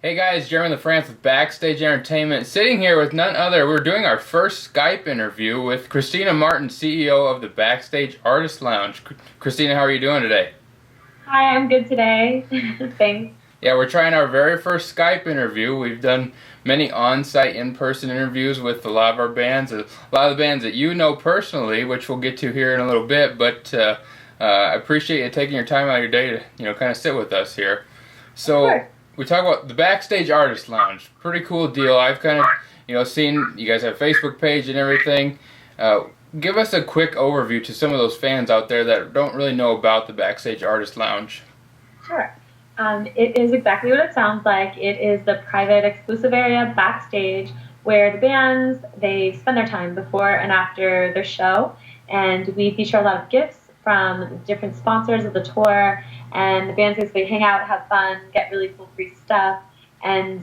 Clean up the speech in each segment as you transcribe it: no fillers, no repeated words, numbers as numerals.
Hey guys, Jeremy Lafrentz with Backstage Entertainment, sitting here with none other. We're doing our first Skype interview with Christina Martin, CEO of the Backstage Artist Lounge. Christina, how are you doing today? Hi, I'm good today. Thanks. Yeah, we're trying our very first Skype interview. We've done many on-site, in-person interviews with a lot of our bands, a lot of the bands that you know personally, which we'll get to here in a little bit. But I appreciate you taking your time out of your day to, kind of sit with us here. Of So course. we talk about the Backstage Artist Lounge. Pretty cool deal. I've kind of, seen you guys have a Facebook page and everything. Uh, Give us a quick overview to some of those fans out there that don't really know about the Backstage Artist Lounge. Sure. It is exactly what it sounds like. It is the private, exclusive area backstage where the bands, they spend their time before and after their show, and we feature a lot of gifts from different sponsors of the tour, and the bands basically hang out, have fun, get really cool free stuff, and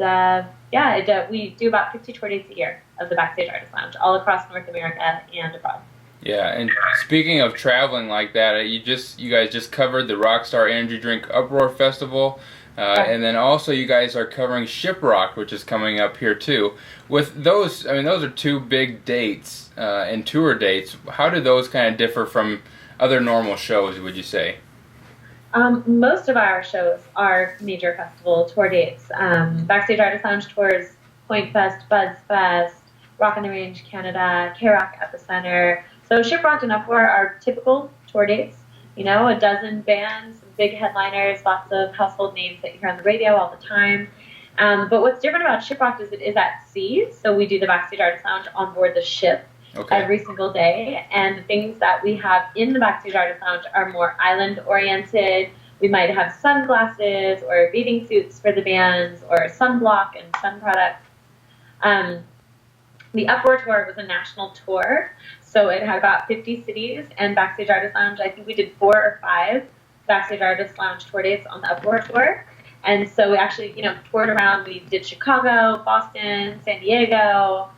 we do about 50 tour dates a year of the Backstage Artist Lounge all across North America and abroad. Yeah, and speaking of traveling like that, you guys just covered the Rockstar Energy Drink Uproar Festival, and then also you guys are covering Shiprock, which is coming up here too. With those, I mean, those are two big dates and tour dates. How do those kind of differ from other normal shows, would you say? Most of our shows are major festival tour dates. Backstage Artist Lounge tours Point Fest, Buzz Fest, Rock on the Range Canada, K-Rock Epicenter. So Shiprock and Uproar are typical tour dates. You know, a dozen bands, big headliners, lots of household names that you hear on the radio all the time. But what's different about Shiprock is it is at sea, so we do the Backstage Artist Lounge on board the ship every single day. And the things that we have in the Backstage Artist Lounge are more island-oriented. We might have sunglasses or bathing suits for the bands or sunblock and sun products. The Uproar tour was a national tour, so it had about 50 cities, and Backstage Artist Lounge, I think we did 4 or 5 Backstage Artist Lounge tour dates on the Uproar tour. And so we actually, toured around. We did Chicago, Boston, San Diego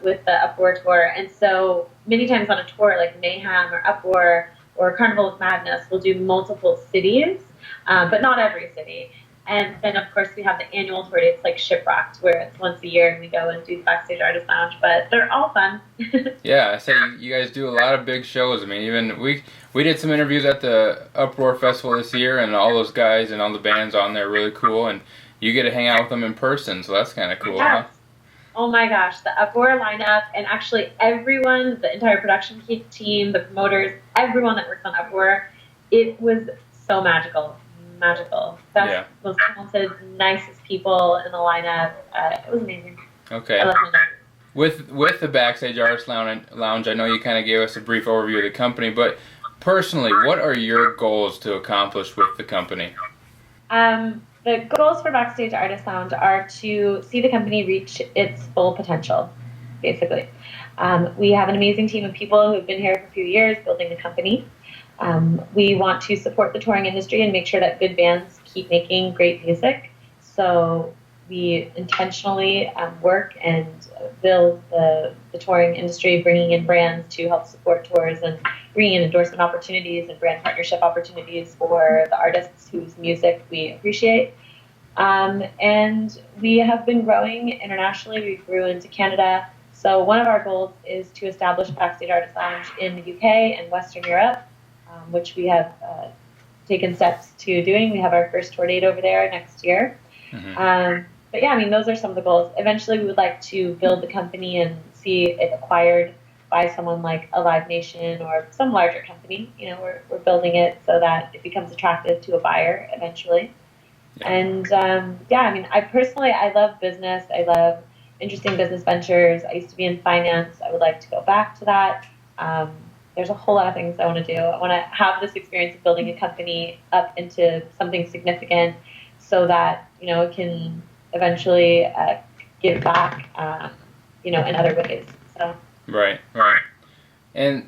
with the Uproar tour. And so many times on a tour like Mayhem or Uproar or Carnival of Madness, we'll do multiple cities, but not every city. And then, of course, we have the annual tour dates like Shiprock, where it's once a year and we go and do the Backstage Artist Lounge. But they're all fun. Yeah, I say you guys do a lot of big shows. I mean, even we did some interviews at the Uproar Festival this year, and all those guys and all the bands on there are really cool, and you get to hang out with them in person, so that's kind of cool, huh? Yes. Oh my gosh, the Uproar lineup, and actually everyone, the entire production team, the promoters, everyone that works on Uproar, it was so magical. Magical. Best, most talented, nicest people in the lineup. It was amazing. Okay. I love my life. With the Backstage Artist Lounge, I know you kind of gave us a brief overview of the company, but personally, what are your goals to accomplish with the company? The goals for Backstage Artist Lounge are to see the company reach its full potential, basically. We have an amazing team of people who've been here for a few years building the company. We want to support the touring industry and make sure that good bands keep making great music. So we intentionally work and build the touring industry, bringing in brands to help support tours and bringing in endorsement opportunities and brand partnership opportunities for the artists whose music we appreciate. And we have been growing internationally. We grew into Canada. So one of our goals is to establish Backstage Artist Lounge in the UK and Western Europe, which we have taken steps to doing. We have our first tour date over there next year. Mm-hmm. But yeah, I mean, those are some of the goals. Eventually, we would like to build the company and see it acquired by someone like a Live Nation or some larger company. We're building it so that it becomes attractive to a buyer eventually. Yeah. And I mean, I love business. I love interesting business ventures. I used to be in finance. I would like to go back to that. There's a whole lot of things I want to do. I want to have this experience of building a company up into something significant so that, it can eventually give back, in other ways. So. Right. And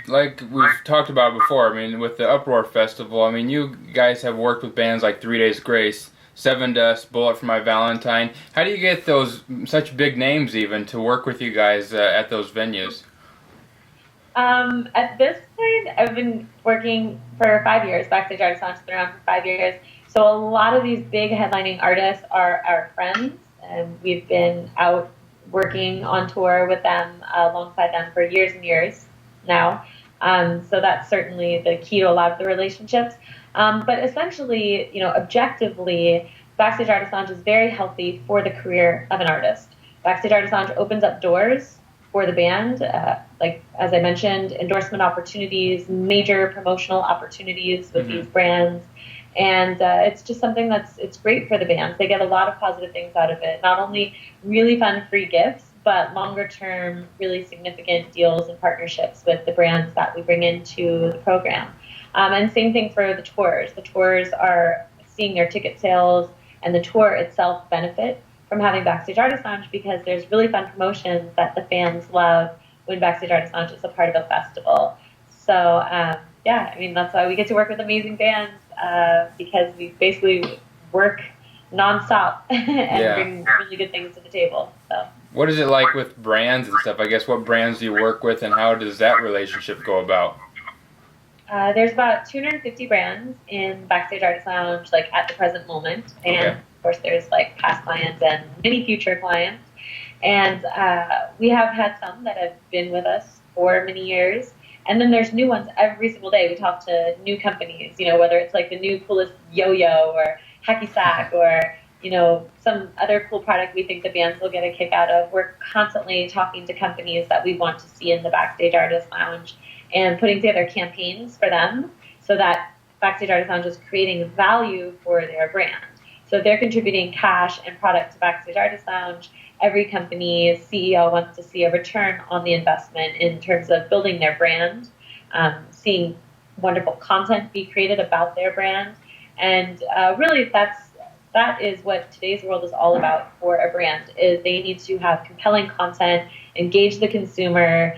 like we've talked about before, I mean, with the Uproar Festival, I mean, you guys have worked with bands like 3 Days Grace, Seven Dust, Bullet for My Valentine. How do you get those such big names even to work with you guys at those venues? At this point, I've been working for 5 years. Backstage Artist Lounge has been around for 5 years. So a lot of these big headlining artists are our friends, and we've been out working on tour with them alongside them for years and years now. So that's certainly the key to a lot of the relationships. But essentially, objectively, Backstage Artist Lounge is very healthy for the career of an artist. Backstage Artist Lounge opens up doors for the band, like as I mentioned, endorsement opportunities, major promotional opportunities with these brands. And it's just something it's great for the bands. They get a lot of positive things out of it. Not only really fun free gifts, but longer term, really significant deals and partnerships with the brands that we bring into the program. And same thing for the tours. The tours are seeing their ticket sales and the tour itself benefit from having Backstage Artist Lounge because there's really fun promotions that the fans love when Backstage Artist Lounge is a part of a festival. So, that's why we get to work with amazing bands because we basically work nonstop and bring really good things to the table. So. What is it like with brands and stuff? I guess what brands do you work with and how does that relationship go about? There's about 250 brands in Backstage Artist Lounge, like at the present moment. And of course there's like past clients and many future clients. And we have had some that have been with us for many years. And then there's new ones every single day. We talk to new companies, whether it's like the new coolest yo-yo or hacky sack or, some other cool product we think the bands will get a kick out of. We're constantly talking to companies that we want to see in the Backstage Artist Lounge and putting together campaigns for them so that Backstage Artist Lounge is creating value for their brand. So if they're contributing cash and product to Backstage Artist Lounge, every company's CEO wants to see a return on the investment in terms of building their brand, seeing wonderful content be created about their brand. And really that is what today's world is all about for a brand, is they need to have compelling content, engage the consumer.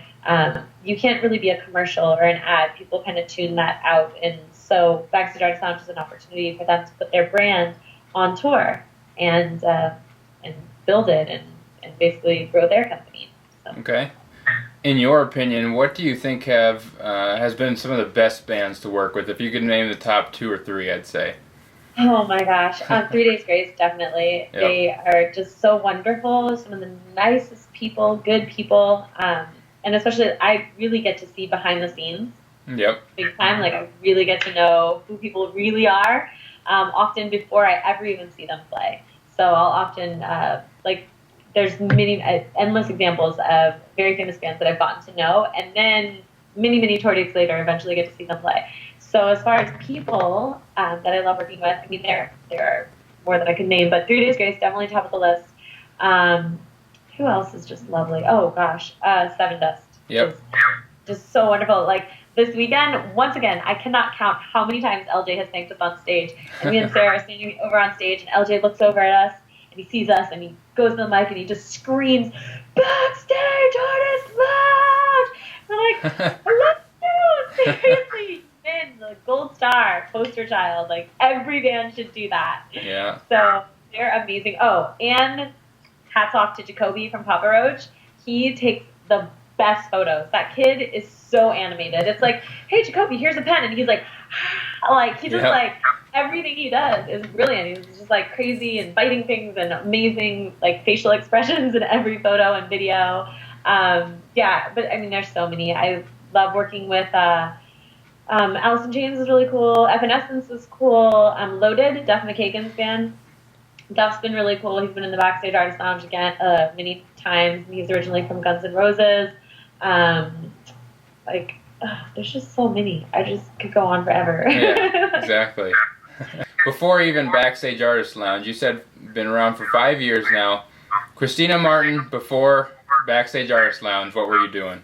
You can't really be a commercial or an ad. People kind of tune that out. And so Backstage Artist Lounge is an opportunity for them to put their brand on tour and build it and basically grow their company. So. Okay. In your opinion, what do you think has been some of the best bands to work with? If you could name the top 2 or 3, I'd say. Oh my gosh. 3 Days Grace, definitely. Yep. They are just so wonderful. Some of the nicest people, good people. And especially I really get to see behind the scenes. Yep. Big time. Like I really get to know who people really are, often before I ever even see them play. So I'll often, there's endless examples of very famous bands that I've gotten to know, and then many tour dates later, eventually get to see them play. So as far as people that I love working with, I mean, there are more than I could name, but 3 Days Grace, definitely top of the list. Who else is just lovely? Oh gosh, Seven Dust. Yep. Just so wonderful. Like this weekend, once again, I cannot count how many times LJ has thanked us on stage. And me and Sarah are standing over on stage, and LJ looks over at us, and he sees us, and he goes to the mic, and he just screams, "Backstage Artist Lounge!" And I'm like, I love you! Seriously, man, the gold star, poster child. Like, every band should do that. Yeah. So, they're amazing. Oh, and hats off to Jacoby from Papa Roach. He takes the best photos. That kid is so animated. It's like, hey, Jacoby, here's a pen. And he's like, he just like, everything he does is brilliant. He's just like crazy and biting things and amazing like facial expressions in every photo and video. But I mean, there's so many. I love working with Alice in Chains is really cool. Evanescence is cool. Loaded, Duff McKagan's band. Duff's been really cool. He's been in the Backstage Artist Lounge again many times. He's originally from Guns N' Roses. There's just so many. I just could go on forever. Yeah, exactly. Before even Backstage Artist Lounge, you said been around for 5 years now. Christina Martin, before Backstage Artist Lounge, what were you doing?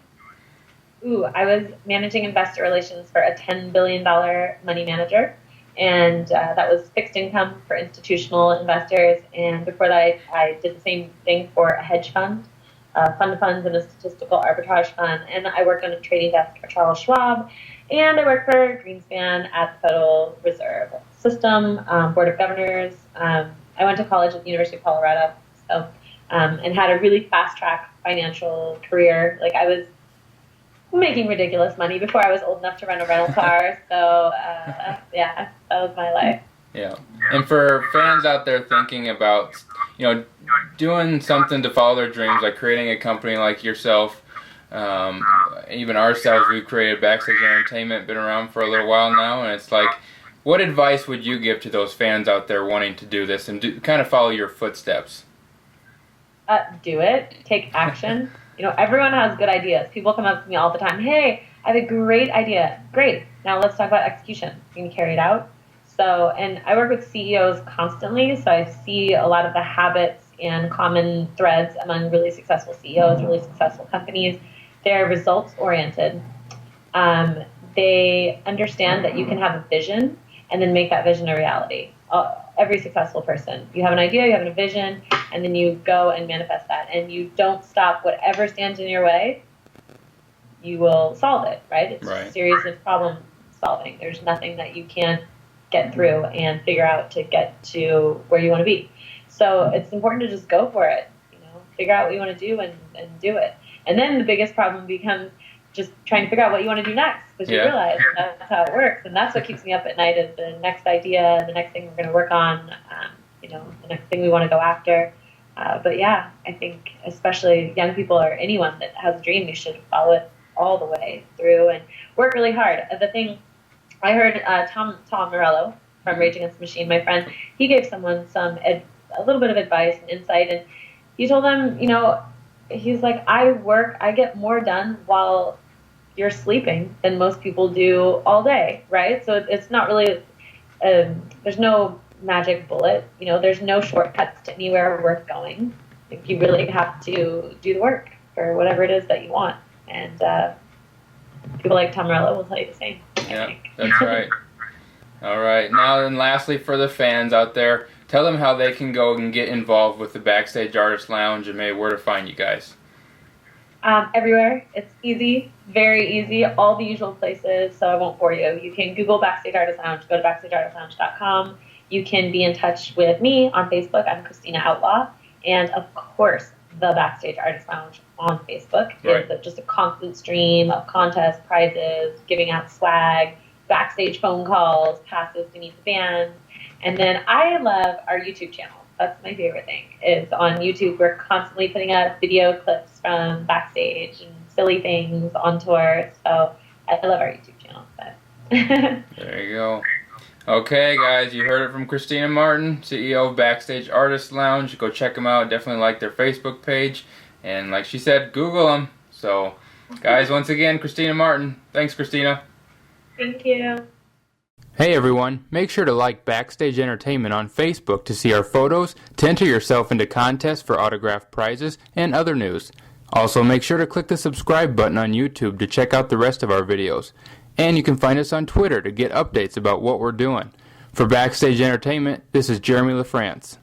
I was managing investor relations for a $10 billion money manager. And that was fixed income for institutional investors. And before that, I did the same thing for a hedge fund, fund of funds, and a statistical arbitrage fund. And I worked on a trading desk for Charles Schwab. And I worked for Greenspan at the Federal Reserve System, Board of Governors. I went to college at the University of Colorado, and had a really fast-track financial career. Like, I was making ridiculous money before I was old enough to rent a rental car. So, that was my life. Yeah. And for fans out there thinking about, doing something to follow their dreams, like creating a company like yourself, even ourselves, we've created Backstage Entertainment, been around for a little while now, and it's like, what advice would you give to those fans out there wanting to do this and kind of follow your footsteps? Do it. Take action. Everyone has good ideas. People come up to me all the time. Hey, I have a great idea. Great. Now let's talk about execution. You can carry it out. So, and I work with CEOs constantly, so I see a lot of the habits and common threads among really successful CEOs, really successful companies. They're results oriented. They understand that you can have a vision and then make that vision a reality. Every successful person, you have an idea, you have a vision, and then you go and manifest that, and you don't stop. Whatever stands in your way, you will solve it, right? It's a series of problem solving. There's nothing that you can't get through and figure out to get to where you want to be. So it's important to just go for it, figure out what you want to do and do it. And then the biggest problem becomes just trying to figure out what you want to do next, because you realize that's how it works. And that's what keeps me up at night, is the next idea, the next thing we're going to work on, the next thing we want to go after. But yeah, I think especially young people or anyone that has a dream, you should follow it all the way through and work really hard. The thing I heard, Tom Morello from Rage Against the Machine, my friend, he gave someone a little bit of advice and insight, and he told them, he's like, I get more done while you're sleeping than most people do all day, right? So it's not really, there's no magic bullet, there's no shortcuts to anywhere worth going. I think you really have to do the work for whatever it is that you want. And people like Tom Morello will tell you the same. Yeah, that's right. All right. Now then, lastly, for the fans out there, tell them how they can go and get involved with the Backstage Artist Lounge and maybe where to find you guys. Everywhere. It's easy, very easy, all the usual places, so I won't bore you. You can Google Backstage Artist Lounge, go to backstageartistlounge.com. You can be in touch with me on Facebook. I'm Christina Outlaw. And of course, the Backstage Artist Lounge on Facebook is just a constant stream of contests, prizes, giving out swag, backstage phone calls, passes to meet the band. And then I love our YouTube channel. That's my favorite thing, is on YouTube. We're constantly putting up video clips from backstage and silly things on tour. So I love our YouTube channel. There you go. Okay, guys, you heard it from Christina Martin, CEO of Backstage Artist Lounge. Go check them out. Definitely like their Facebook page. And like she said, Google them. So, guys, once again, Christina Martin. Thanks, Christina. Thank you. Hey everyone, make sure to like Backstage Entertainment on Facebook to see our photos, to enter yourself into contests for autographed prizes, and other news. Also, make sure to click the subscribe button on YouTube to check out the rest of our videos. And you can find us on Twitter to get updates about what we're doing. For Backstage Entertainment, this is Jeremy Lafrentz.